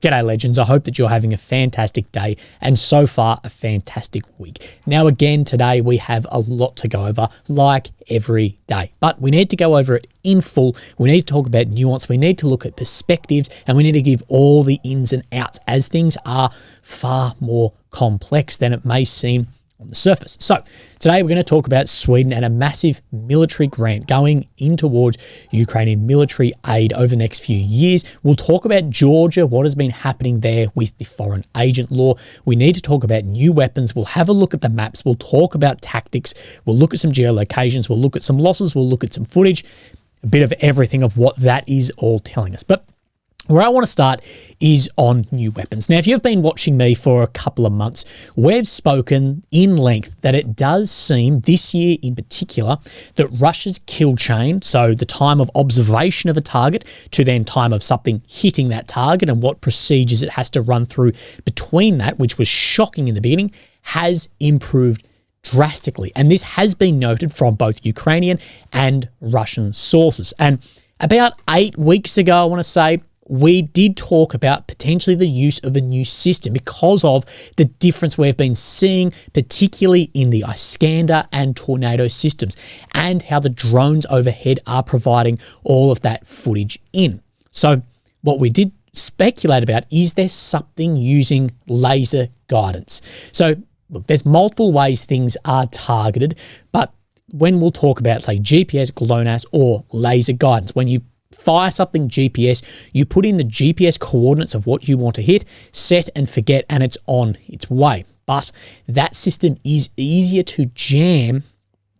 G'day legends, I hope that you're having a fantastic day and so far a fantastic week. Now again, today we have a lot to go over like every day, but we need to go over it in full. We need to talk about nuance, we need to look at perspectives, and we need to give all the ins and outs as things are far more complex than it may seem on the surface. So today we're going to talk about Sweden and a massive military grant going in towards Ukrainian military aid over the next few years. We'll talk about Georgia, what has been happening there with the foreign agent law. We need to talk about new weapons. We'll have a look at the maps. We'll talk about tactics. We'll look at some geolocations. We'll look at some losses. We'll look at some footage, a bit of everything of what that is all telling us. But where I want to start is on new weapons. Now, if you've been watching me for a couple of months, we've spoken in length that it does seem this year in particular that Russia's kill chain, so the time of observation of a target to then time of something hitting that target and what procedures it has to run through between that, which was shocking in the beginning, has improved drastically. And this has been noted from both Ukrainian and Russian sources. And about 8 weeks ago, I want to say, we did talk about potentially the use of a new system because of the difference we've been seeing, particularly in the Iskander and Tornado systems, and how the drones overhead are providing all of that footage in. So what we did speculate about, is there something using laser guidance? So look, there's multiple ways things are targeted, but when we'll talk about, say, GPS, GLONASS, or laser guidance, when you fire something GPS, you put in the GPS coordinates of what you want to hit, set and forget, and it's on its way. But that system is easier to jam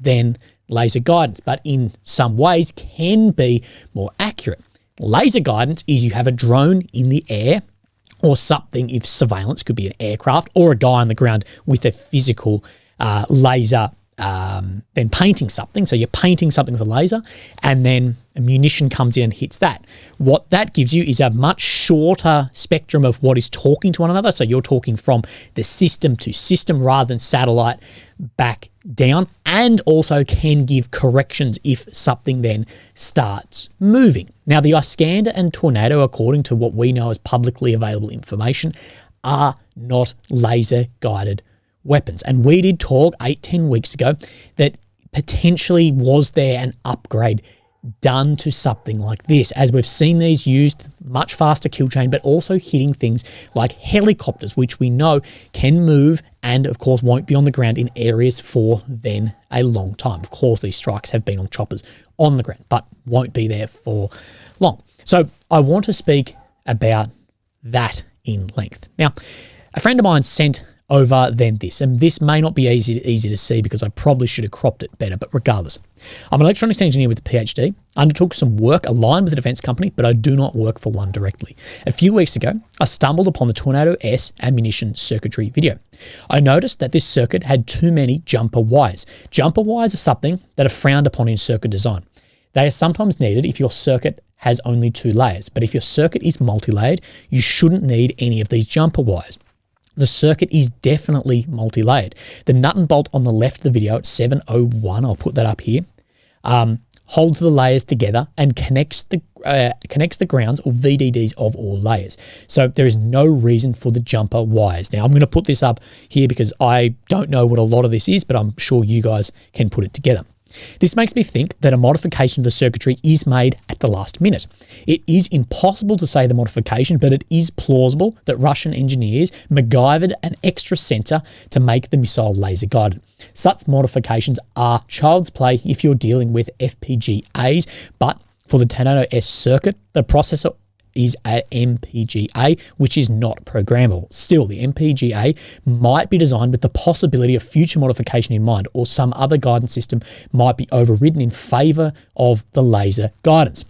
than laser guidance, but in some ways can be more accurate. Laser guidance is you have a drone in the air or something, if surveillance could be an aircraft or a guy on the ground with a physical laser then painting something. So you're painting something with a laser and then a munition comes in and hits that. What that gives you is a much shorter spectrum of what is talking to one another. So you're talking from the system to system rather than satellite back down, and also can give corrections if something then starts moving. Now the Iskander and Tornado, according to what we know as publicly available information, are not laser guided weapons. And we did talk 8-10 weeks ago that potentially was there an upgrade done to something like this, as we've seen these used much faster kill chain, but also hitting things like helicopters, which we know can move and of course won't be on the ground in areas for then a long time. Of course, these strikes have been on choppers on the ground, but won't be there for long. So I want to speak about that in length. Now, a friend of mine sent over then this, and this may not be easy to see because I probably should have cropped it better, but regardless. I'm an electronics engineer with a PhD, undertook some work aligned with a defense company, but I do not work for one directly. A few weeks ago, I stumbled upon the Tornado S ammunition circuitry video. I noticed that this circuit had too many jumper wires. Jumper wires are something that are frowned upon in circuit design. They are sometimes needed if your circuit has only 2 layers, but if your circuit is multi-layered, you shouldn't need any of these jumper wires. The circuit is definitely multi-layered. The nut and bolt on the left of the video at 701, I'll put that up here, holds the layers together and connects the grounds or VDDs of all layers. So there is no reason for the jumper wires. Now I'm going to put this up here because I don't know what a lot of this is, but I'm sure you guys can put it together. This makes me think that a modification of the circuitry is made at the last minute. It is impossible to say the modification, but it is plausible that Russian engineers MacGyvered an extra sensor to make the missile laser guided. Such modifications are child's play if you're dealing with FPGAs, but for the Tornado S circuit, the processor is an MPGA, which is not programmable. Still, the MPGA might be designed with the possibility of future modification in mind, or some other guidance system might be overridden in favor of the laser guidance.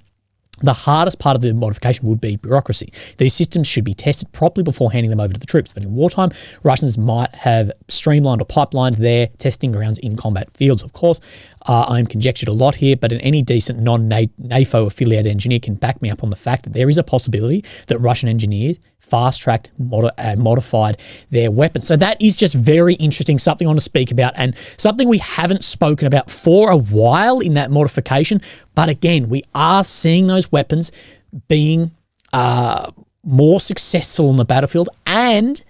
The hardest part of the modification would be bureaucracy. These systems should be tested properly before handing them over to the troops. But in wartime, Russians might have streamlined or pipelined their testing grounds in combat fields. Of course, I'm conjectured a lot here, but any decent non-NATO affiliated engineer can back me up on the fact that there is a possibility that Russian engineers fast-tracked, modified their weapons. So that is just very interesting, something I want to speak about, and something we haven't spoken about for a while in that modification. But again, we are seeing those weapons being more successful on the battlefield, and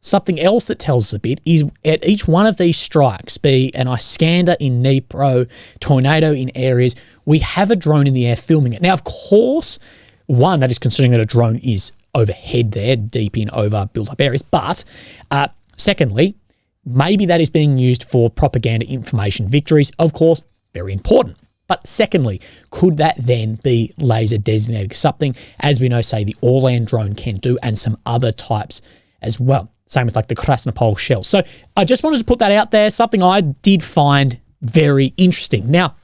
something else that tells us a bit is at each one of these strikes, be an Iskander in Dnipro, Tornado in areas, we have a drone in the air filming it. Now, of course, one, that is considering that a drone is overhead there, deep in over built-up areas, but secondly, maybe that is being used for propaganda information victories, of course, very important. But secondly, could that then be laser designated? Something, as we know, say the Orlan drone can do, and some other types as well. Same with like the Krasnopol shell. So I just wanted to put that out there, something I did find very interesting. Now,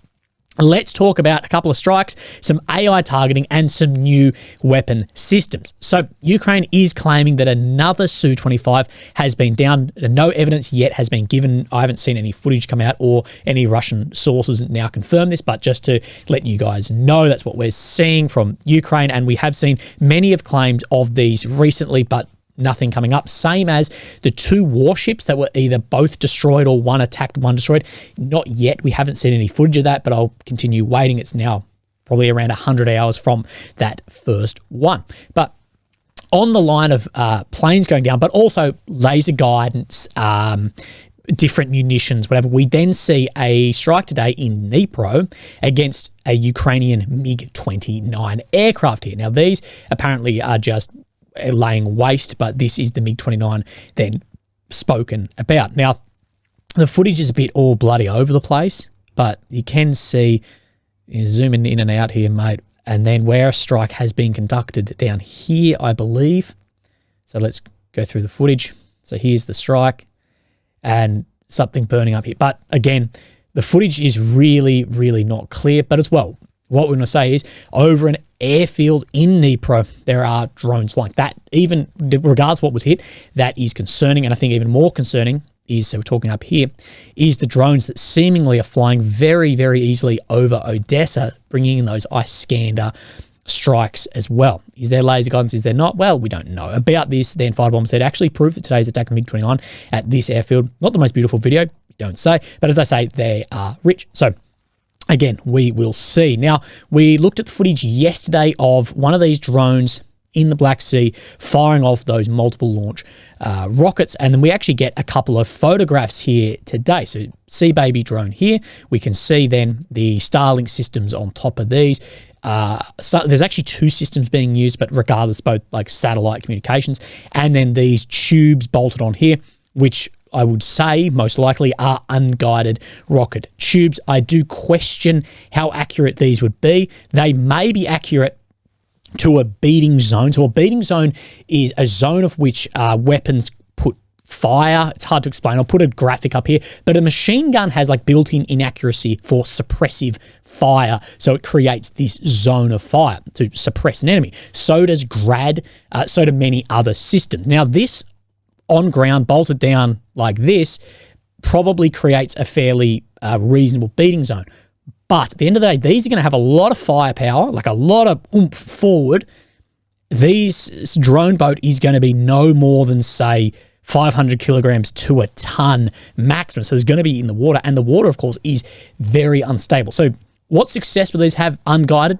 let's talk about a couple of strikes, some AI targeting, and some new weapon systems. So Ukraine is claiming that another Su-25 has been down. No evidence yet has been given. I haven't seen any footage come out or any Russian sources now confirm this, but just to let you guys know, that's what we're seeing from Ukraine. And we have seen many of claims of these recently, but nothing coming up. Same as the two warships that were either both destroyed or one attacked, one destroyed. Not yet. We haven't seen any footage of that, but I'll continue waiting. It's now probably around 100 hours from that first one. But on the line of planes going down, but also laser guidance, different munitions, whatever, we then see a strike today in Dnipro against a Ukrainian MiG-29 aircraft here. Now, these apparently are just laying waste, but this is the MiG-29 then spoken about. Now, the footage is a bit all bloody over the place, but you can see, zooming in and out here, mate, and then where a strike has been conducted down here, I believe. So let's go through the footage. So here's the strike and something burning up here. But again, the footage is really, really not clear, but as well, what we're going to say is over an airfield in Dnipro, there are drones like that. Even regardless of what was hit, that is concerning. And I think even more concerning is, so we're talking up here, is the drones that seemingly are flying very, very easily over Odessa, bringing in those Iskander strikes as well. Is there laser guidance? Is there not? Well, we don't know. About this, then Firebomb said, actually proved that today's attack on MiG-29 at this airfield, not the most beautiful video, don't say, but as I say, they are rich. So again, we will see. Now, we looked at footage yesterday of one of these drones in the Black Sea firing off those multiple launch rockets, and then we actually get a couple of photographs here today. So Sea Baby drone here. We can see then the Starlink systems on top of these. So there's actually two systems being used, but regardless, both like satellite communications, and then these tubes bolted on here, which I would say most likely are unguided rocket tubes. I do question how accurate these would be. They may be accurate to a beating zone. So a beating zone is a zone of which weapons put fire. It's hard to explain. I'll put a graphic up here, but a machine gun has like built-in inaccuracy for suppressive fire. So it creates this zone of fire to suppress an enemy. So does GRAD, so do many other systems. Now this on ground, bolted down like this, probably creates a fairly reasonable beating zone. But at the end of the day, these are going to have a lot of firepower, like a lot of oomph forward. This drone boat is going to be no more than, say, 500 kilograms to a ton maximum. So it's going to be in the water, and the water, of course, is very unstable. So what success will these have unguided?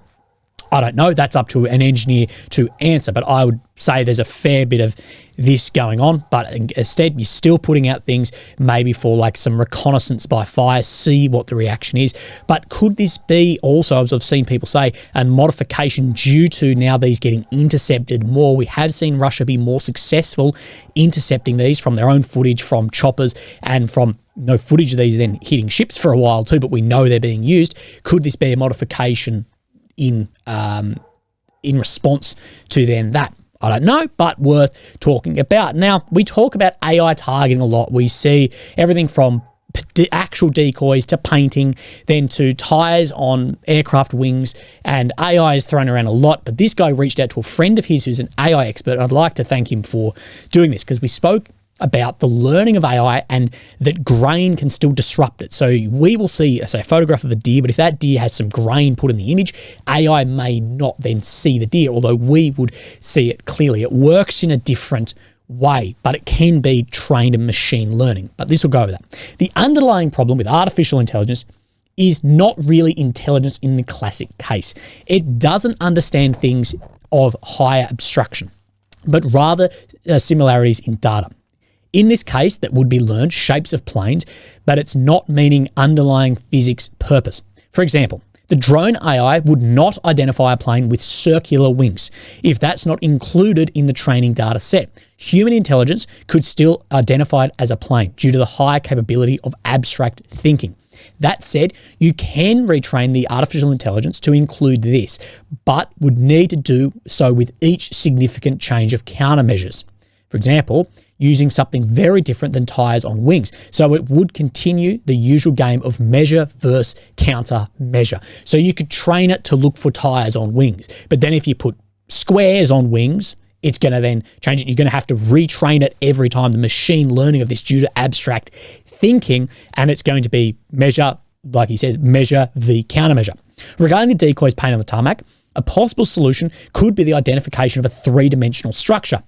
I don't know. That's up to an engineer to answer, but I would say there's a fair bit of this going on. But instead, you're still putting out things maybe for like some reconnaissance by fire, see what the reaction is. But could this be also, as I've seen people say, a modification due to now these getting intercepted more? We have seen Russia be more successful intercepting these from their own footage, from choppers, and from no footage of these then hitting ships for a while too, but we know they're being used. Could this be a modification in response to then that? I don't know, but worth talking about. Now, we talk about AI targeting a lot. We see everything from actual decoys to painting, then to tires on aircraft wings, and AI is thrown around a lot. But this guy reached out to a friend of his who's an AI expert. I'd like to thank him for doing this, because we spoke about the learning of AI and that grain can still disrupt it. So we will see, say, a photograph of a deer, but if that deer has some grain put in the image, AI may not then see the deer, although we would see it clearly. It works in a different way, but it can be trained in machine learning. But this will go over that. The underlying problem with artificial intelligence is not really intelligence in the classic case. It doesn't understand things of higher abstraction, but rather similarities in data. In this case, that would be learned shapes of planes, but it's not meaning underlying physics purpose. For example, the drone AI would not identify a plane with circular wings if that's not included in the training data set. Human intelligence could still identify it as a plane due to the high capability of abstract thinking. That said, you can retrain the artificial intelligence to include this, but would need to do so with each significant change of countermeasures. For example, using something very different than tires on wings. So it would continue the usual game of measure versus countermeasure. So you could train it to look for tires on wings, but then if you put squares on wings, it's going to then change it. You're going to have to retrain it every time, the machine learning of this due to abstract thinking, and it's going to be measure, like he says, measure v countermeasure. Regarding the decoys paint on the tarmac, a possible solution could be the identification of a three-dimensional structure.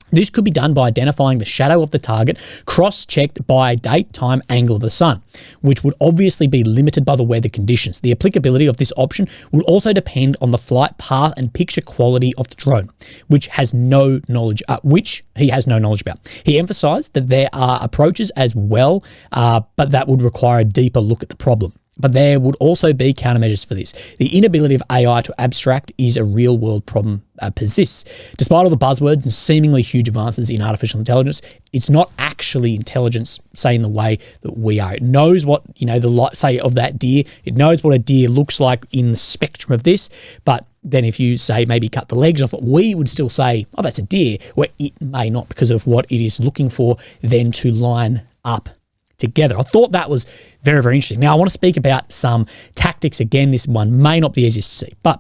This could be done by identifying the shadow of the target, cross-checked by date, time, angle of the sun, which would obviously be limited by the weather conditions. The applicability of this option would also depend on the flight path and picture quality of the drone, which he has no knowledge about. He emphasized that there are approaches as well, but that would require a deeper look at the problem. But there would also be countermeasures for this. The inability of AI to abstract is a real-world problem persists. Despite all the buzzwords and seemingly huge advances in artificial intelligence, it's not actually intelligence, say, in the way that we are. It knows what, the light, say, of that deer. It knows what a deer looks like in the spectrum of this, but then if you say maybe cut the legs off it, we would still say, oh, that's a deer, where it may not because of what it is looking for then to line up together. I thought that was very, very interesting. Now, I want to speak about some tactics. Again, this one may not be easiest to see, but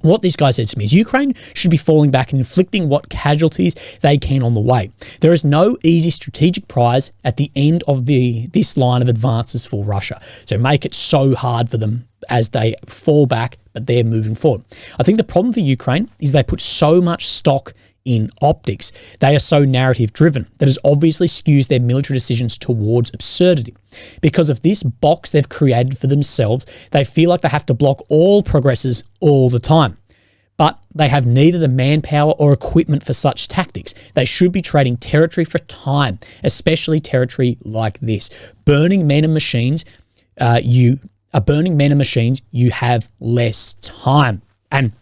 what this guy says to me is Ukraine should be falling back and inflicting what casualties they can on the way. There is no easy strategic prize at the end of this line of advances for Russia. So make it so hard for them as they fall back, but they're moving forward. I think the problem for Ukraine is they put so much stock in optics. They are so narrative driven that it obviously skews their military decisions towards absurdity. Because of this box they've created for themselves, they feel like they have to block all progresses all the time. But they have neither the manpower or equipment for such tactics. They should be trading territory for time, especially territory like this. Burning men and machines, you have less time. And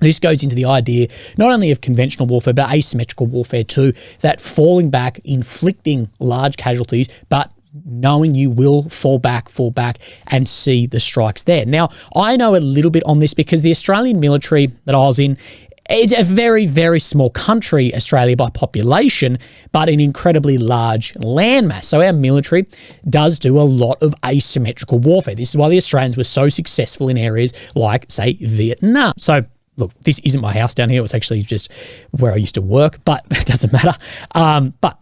this goes into the idea not only of conventional warfare, but asymmetrical warfare too, that falling back, inflicting large casualties, but knowing you will fall back and see the strikes there. Now, I know a little bit on this because the Australian military that I was in, it's a very, very small country, Australia, by population, but an incredibly large landmass. So our military does do a lot of asymmetrical warfare. This is why the Australians were so successful in areas like, say, Vietnam. So look, this isn't my house down here. It was actually just where I used to work, but it doesn't matter. But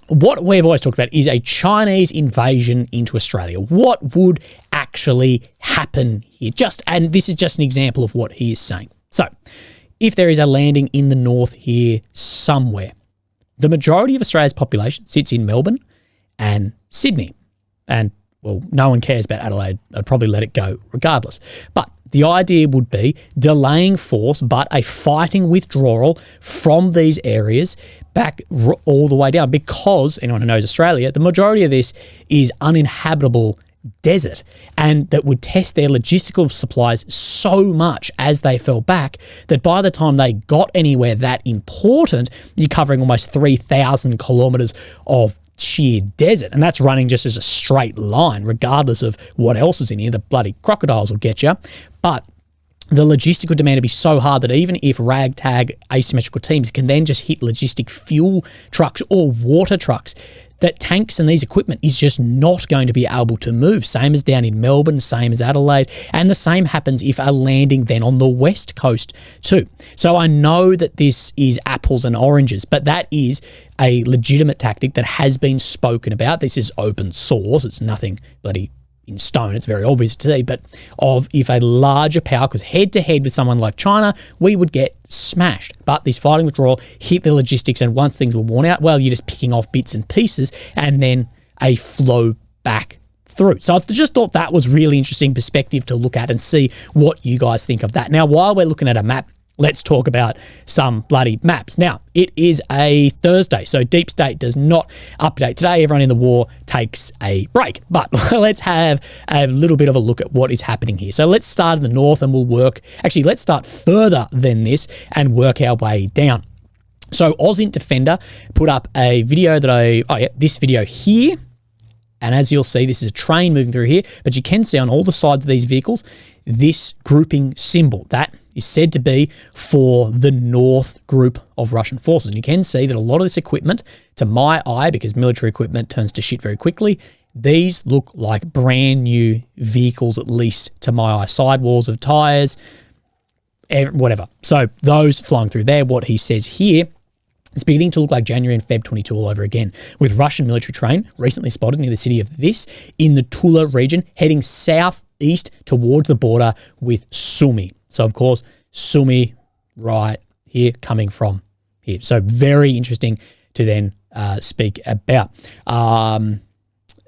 what we've always talked about is a Chinese invasion into Australia. What would actually happen here? And this is just an example of what he is saying. So, if there is a landing in the north here somewhere, the majority of Australia's population sits in Melbourne and Sydney. And, well, no one cares about Adelaide. I'd probably let it go regardless. But the idea would be delaying force, but a fighting withdrawal from these areas back all the way down, because anyone who knows Australia, the majority of this is uninhabitable desert, and that would test their logistical supplies so much as they fell back that by the time they got anywhere that important, you're covering almost 3,000 kilometres of sheer desert, and that's running just as a straight line regardless of what else is in here. The bloody crocodiles will get you. But the logistical demand would be so hard that even if ragtag asymmetrical teams can then just hit logistic fuel trucks or water trucks, that tanks and these equipment is just not going to be able to move. Same as down in Melbourne, same as Adelaide, and the same happens if a landing then on the west coast too. So I know that this is apples and oranges, but that is a legitimate tactic that has been spoken about. This is open source. It's nothing bloody in stone. It's very obvious to see, but of if a larger power, because head-to-head with someone like China, we would get smashed. But this fighting withdrawal hit the logistics, and once things were worn out, well, you're just picking off bits and pieces, and then a flow back through. So I just thought that was really interesting perspective to look at and see what you guys think of that. Now, while we're looking at a map, let's talk about some bloody maps. Now, it is a Thursday, so Deep State does not update today. Everyone in the war takes a break. But let's have a little bit of a look at what is happening here. So let's start in the north and we'll work... Actually, let's start further than this and work our way down. So AusInt Defender put up a video that this video here. And as you'll see, this is a train moving through here, but you can see on all the sides of these vehicles, this grouping symbol. That is said to be for the North group of Russian forces. And you can see that a lot of this equipment, to my eye, because military equipment turns to shit very quickly, these look like brand new vehicles, at least to my eye. Sidewalls of tires, whatever. So those flowing through there, what he says here, it's beginning to look like January and Feb 22 all over again, with Russian military train recently spotted near the city of this in the Tula region, heading southeast towards the border with Sumy. So, of course, Sumy right here coming from here. So very interesting to then speak about.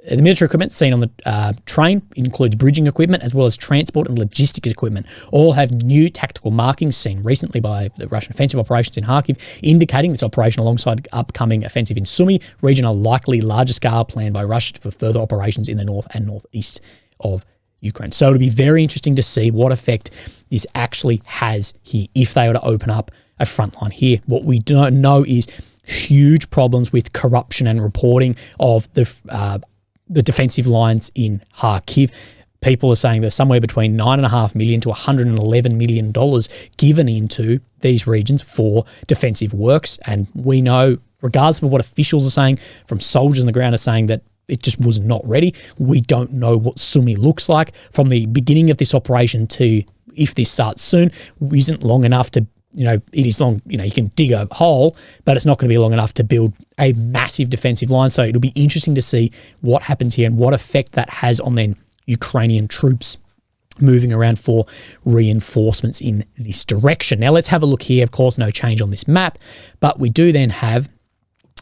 The military equipment seen on the train includes bridging equipment as well as transport and logistics equipment. All have new tactical markings seen recently by the Russian offensive operations in Kharkiv, indicating this operation alongside upcoming offensive in Sumy region are likely larger scale planned by Russia for further operations in the north and northeast of Ukraine. So it'll be very interesting to see what effect this actually has here if they were to open up a front line here. What we don't know is huge problems with corruption and reporting of the defensive lines in Kharkiv. People are saying there's somewhere between $9.5 million to $111 million given into these regions for defensive works. And we know, regardless of what officials are saying, from soldiers on the ground are saying that it just was not ready. We don't know what Sumy looks like. From the beginning of this operation to if this starts soon, isn't long enough to, it is long, you can dig a hole, but it's not going to be long enough to build a massive defensive line. So it'll be interesting to see what happens here and what effect that has on then Ukrainian troops moving around for reinforcements in this direction. Now let's have a look here. Of course, no change on this map, but we do then have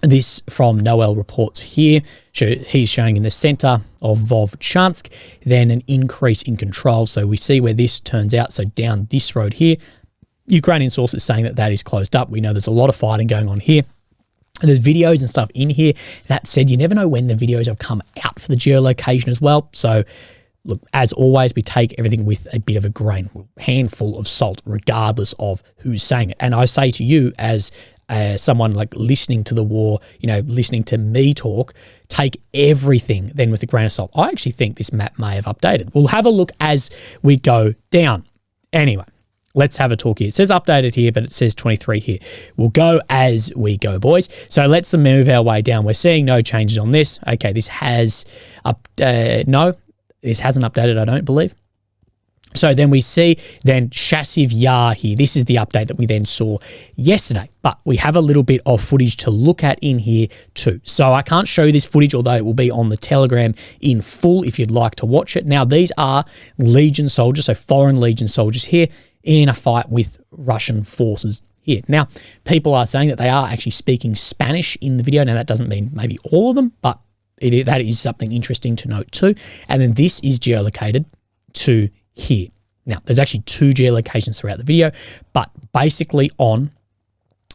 this from Noel reports here. He's showing in the center of Vovchansk, then an increase in control. So we see where this turns out. So down this road here, Ukrainian sources saying that is closed up. We know there's a lot of fighting going on here. And there's videos and stuff in here. That said, you never know when the videos have come out for the geolocation as well. So look, as always, we take everything with a bit of a grain, a handful of salt, regardless of who's saying it. And I say to you as someone like listening to the war, listening to me talk, take everything then with a grain of salt. I actually think this map may have updated. We'll have a look as we go down. Anyway, let's have a talk here. It says updated here, but it says 23 here. We'll go as we go, boys. So let's move our way down. We're seeing no changes on this. Okay, this has no, this hasn't updated, I don't believe. So then we see then Chassiv Yar here. This is the update that we then saw yesterday, but we have a little bit of footage to look at in here too. So I can't show this footage, although it will be on the Telegram in full if you'd like to watch it. Now, these are Legion soldiers, so foreign Legion soldiers here in a fight with Russian forces here. Now, people are saying that they are actually speaking Spanish in the video. Now, that doesn't mean maybe all of them, but that is something interesting to note too. And then this is geolocated to here. Now, there's actually two geolocations throughout the video, but basically on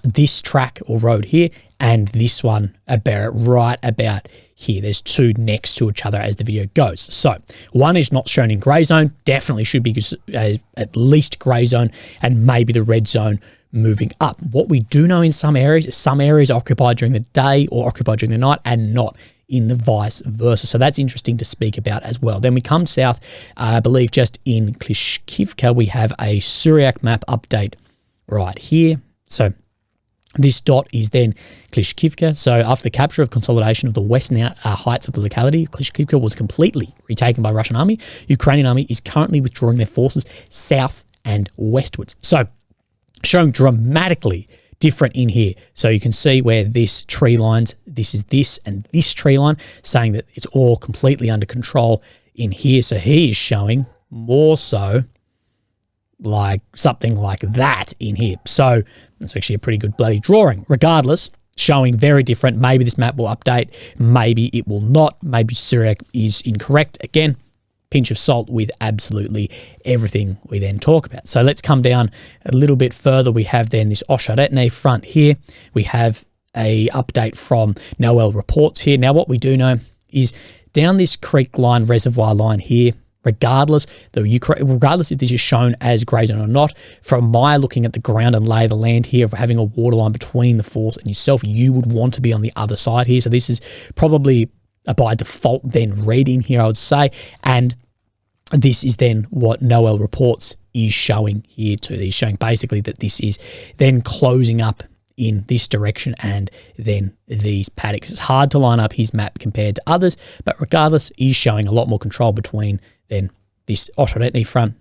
this track or road here and this one right about here. There's two next to each other as the video goes. So one is not shown in grey zone, definitely should be at least grey zone and maybe the red zone moving up. What we do know in some areas are occupied during the day or occupied during the night and not in the vice versa. So that's interesting to speak about as well. Then we come south, I believe just in Klishkivka, we have a Syriac map update right here. So this dot is then Klishkivka. So after the capture of consolidation of the western heights of the locality, Klishkivka was completely retaken by Russian army. Ukrainian army is currently withdrawing their forces south and westwards. So showing dramatically different in here. So you can see where this tree lines, this is this and this tree line, saying that it's all completely under control in here. So he is showing more so like something like that in here. So it's actually a pretty good bloody drawing. Regardless, showing very different. Maybe this map will update. Maybe it will not. Maybe Syriac is incorrect. Again, pinch of salt with absolutely everything we then talk about. So let's come down a little bit further. We have then this Osheretne front here. We have a update from Noel reports here. Now, what we do know is down this creek line, reservoir line here, regardless if this is shown as grey zone or not, from my looking at the ground and lay of the land here, of having a water line between the force and yourself, you would want to be on the other side here. So this is probably by default then red in here, I would say. And this is then what Noel reports is showing here too. He's showing basically that this is then closing up in this direction and then these paddocks. It's hard to line up his map compared to others, but regardless, he's showing a lot more control between then this Osheretne front,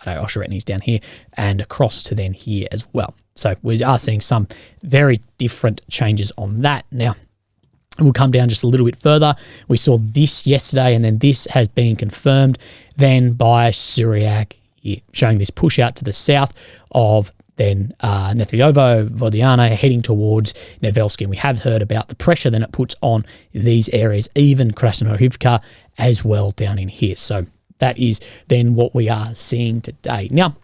I know Osheretne's down here, and across to then here as well. So we are seeing some very different changes on that. Now, we'll come down just a little bit further. We saw this yesterday, and then this has been confirmed then by Syriac here, showing this push out to the south of then Netlyovo, Vodiana, heading towards Nevelski. And we have heard about the pressure then it puts on these areas, even Krasnohivka as well down in here. So that is then what we are seeing today. Now,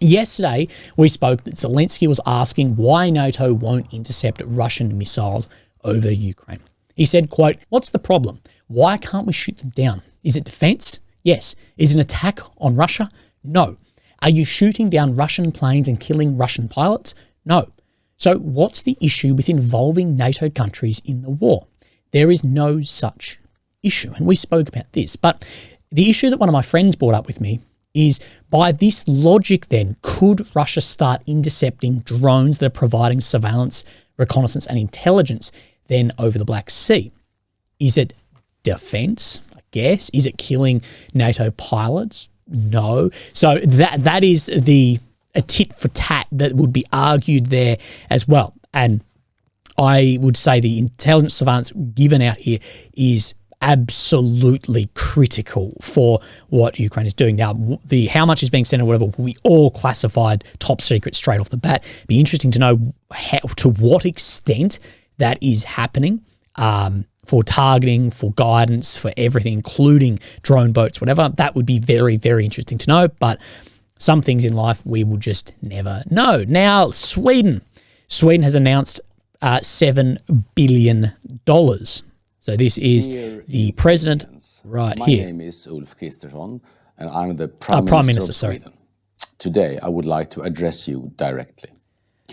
yesterday we spoke that Zelensky was asking why NATO won't intercept Russian missiles over Ukraine. He said, quote, "What's the problem? Why can't we shoot them down? Is it defense? Yes. Is it an attack on Russia? No. Are you shooting down Russian planes and killing Russian pilots? No. So what's the issue with involving NATO countries in the war? There is no such issue." And we spoke about this. But the issue that one of my friends brought up with me is, by this logic then, could Russia start intercepting drones that are providing surveillance, reconnaissance and intelligence then over the Black Sea? Is it defense? I guess. Is it killing NATO pilots? No. So that is a tit for tat that would be argued there as well. And I would say the intelligence surveillance given out here is absolutely critical for what Ukraine is doing. Now, how much is being sent or whatever will be all classified top secret straight off the bat. Be interesting to know to what extent that is happening. For targeting, for guidance, for everything, including drone boats, whatever. That would be very, very interesting to know. But some things in life we will just never know. Now, Sweden has announced $7 billion. So this is the president right here. My name is Ulf Kristersson, and I'm the Prime Minister of Sweden. Today, I would like to address you directly.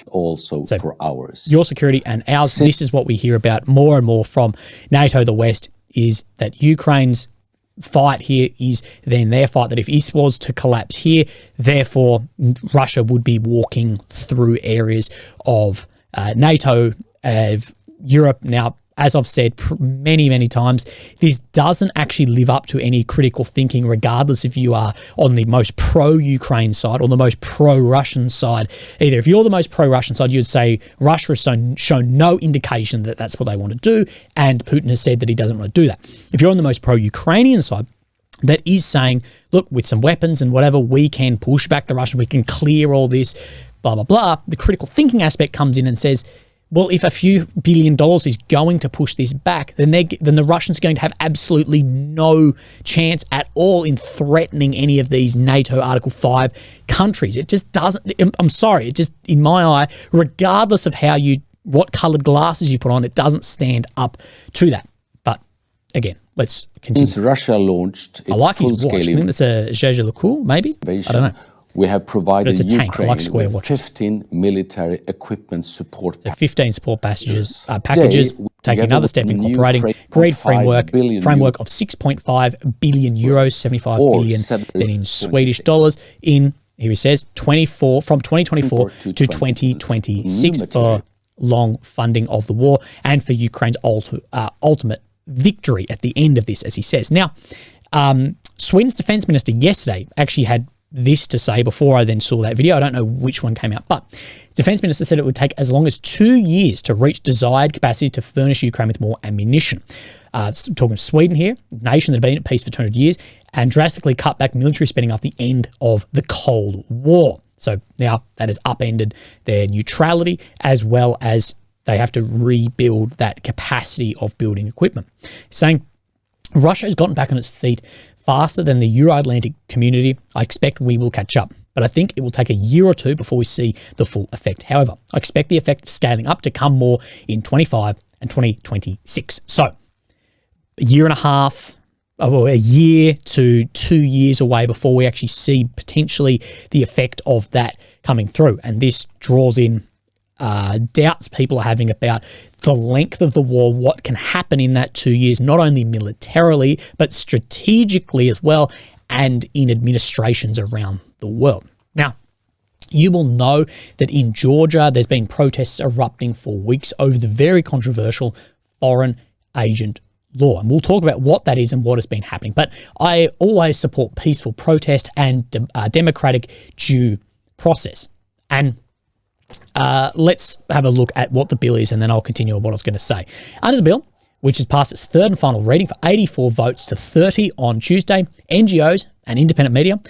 Also so for ours. Your security and ours, this is what we hear about more and more from NATO, the West, is that Ukraine's fight here is then their fight, that if this was to collapse here, therefore Russia would be walking through areas of NATO, of Europe. Now, as I've said many, many times, this doesn't actually live up to any critical thinking, regardless if you are on the most pro-Ukraine side or the most pro-Russian side. Either if you're the most pro-Russian side, you'd say Russia has shown no indication that that's what they want to do, and Putin has said that he doesn't want to do that. If you're on the most pro-Ukrainian side, that is saying, look, with some weapons and whatever, we can push back the Russians, we can clear all this, blah, blah, blah. The critical thinking aspect comes in and says, well, if a few $1 billion is going to push this back, then the Russians are going to have absolutely no chance at all in threatening any of these NATO Article 5 countries. It just doesn't, I'm sorry, it just, in my eye, regardless of what coloured glasses you put on, it doesn't stand up to that. But again, let's continue. Since Russia launched its full-scale I think that's a Zhezhe Lecour, maybe? I don't know. We have provided Ukraine like with 15 military equipment support packages. 15 support packages, taking another step in cooperating. Great framework of 6.5 billion euros, 75 billion then in Swedish dollars, in, here he says, from 2024 to 2026 for long funding of the war and for Ukraine's ultimate victory at the end of this, as he says. Now, Sweden's defense minister yesterday actually had this to say before I then saw that video. I don't know which one came out, but defense minister said it would take as long as 2 years to reach desired capacity to furnish Ukraine with more ammunition. Talking of Sweden here, a nation that had been at peace for 200 years and drastically cut back military spending after the end of the Cold War. So now that has upended their neutrality, as well as they have to rebuild that capacity of building equipment. Saying Russia has gotten back on its feet faster than the Euro-Atlantic community, I expect we will catch up. But I think it will take a year or two before we see the full effect. However, I expect the effect of scaling up to come more in 25 and 2026. So a year and a half, or a year to 2 years away before we actually see potentially the effect of that coming through. And this draws in doubts people are having about the length of the war, what can happen in that 2 years, not only militarily, but strategically as well, and in administrations around the world. Now, you will know that in Georgia, there's been protests erupting for weeks over the very controversial foreign agent law. And we'll talk about what that is and what has been happening. But I always support peaceful protest and democratic due process. And let's have a look at what the bill is, and then I'll continue on what I was going to say. Under the bill, which has passed its third and final reading for 84 votes to 30 on Tuesday, NGOs and independent media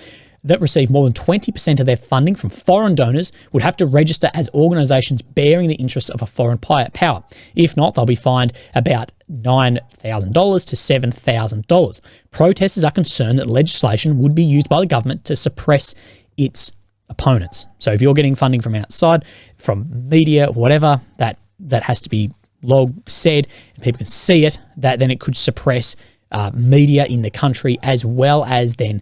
that receive more than 20% of their funding from foreign donors would have to register as organisations bearing the interests of a foreign power. If not, they'll be fined about $9,000 to $7,000. Protesters are concerned that legislation would be used by the government to suppress its opponents. So if you're getting funding from outside, from media, whatever, that has to be said, and people can see it, that then it could suppress media in the country as well as then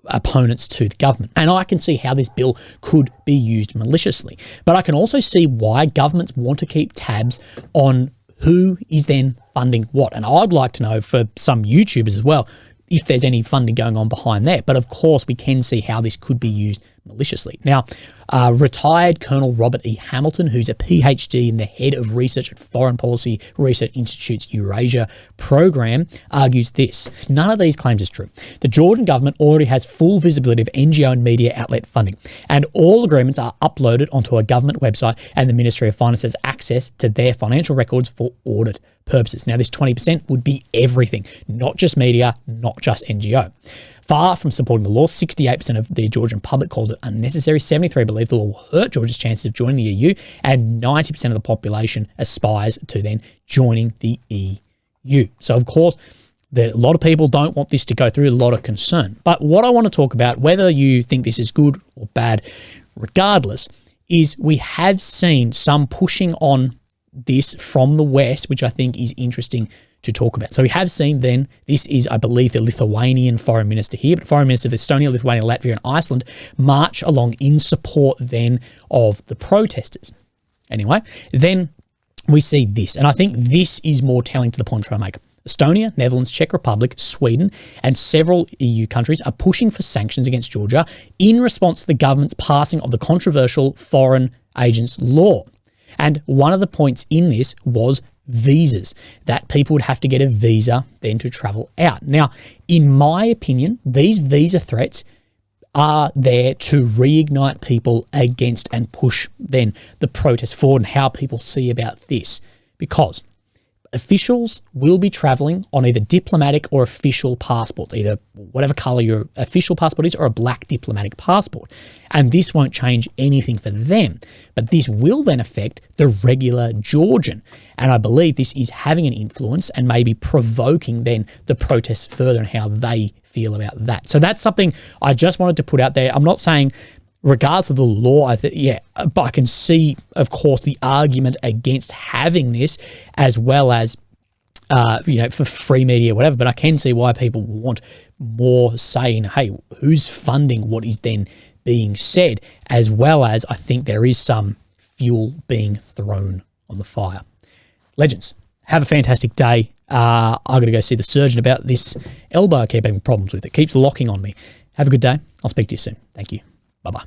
opponents to the government. And I can see how this bill could be used maliciously. But I can also see why governments want to keep tabs on who is then funding what. And I'd like to know for some YouTubers as well, if there's any funding going on behind there. But of course, we can see how this could be used maliciously. Now, retired Colonel Robert E. Hamilton, who's a PhD and the head of research at Foreign Policy Research Institute's Eurasia program, argues this. None of these claims is true. The Georgian government already has full visibility of NGO and media outlet funding, and all agreements are uploaded onto a government website, and the Ministry of Finance has access to their financial records for audit purposes. Now, this 20% would be everything, not just media, not just NGO. Far from supporting the law, 68% of the Georgian public calls it unnecessary, 73% believe the law will hurt Georgia's chances of joining the EU, and 90% of the population aspires to then joining the EU. So, of course, a lot of people don't want this to go through, a lot of concern. But what I want to talk about, whether you think this is good or bad, regardless, is we have seen some pushing on this from the West, which I think is interesting to talk about. So we have seen then, this is, I believe, the Lithuanian foreign minister here, but foreign minister of Estonia, Lithuania, Latvia, and Iceland march along in support then of the protesters. Anyway, then we see this, and I think this is more telling to the point I'm trying to make. Estonia, Netherlands, Czech Republic, Sweden, and several EU countries are pushing for sanctions against Georgia in response to the government's passing of the controversial foreign agents law. And one of the points in this was visas, that people would have to get a visa then to travel out. Now, in my opinion, these visa threats are there to reignite people against and push then the protest forward and how people see about this. Because officials will be traveling on either diplomatic or official passports, either whatever color your official passport is or a black diplomatic passport. And this won't change anything for them. But this will then affect the regular Georgian. And I believe this is having an influence and maybe provoking then the protests further and how they feel about that. So that's something I just wanted to put out there. I'm not saying regardless of the law, but I can see, of course, the argument against having this, as well as, for free media, whatever. But I can see why people want more say in, hey, who's funding what is then being said, as well as I think there is some fuel being thrown on the fire. Legends, have a fantastic day. I got to go see the surgeon about this elbow I keep having problems with. It keeps locking on me. Have a good day. I'll speak to you soon. Thank you. Bye-bye.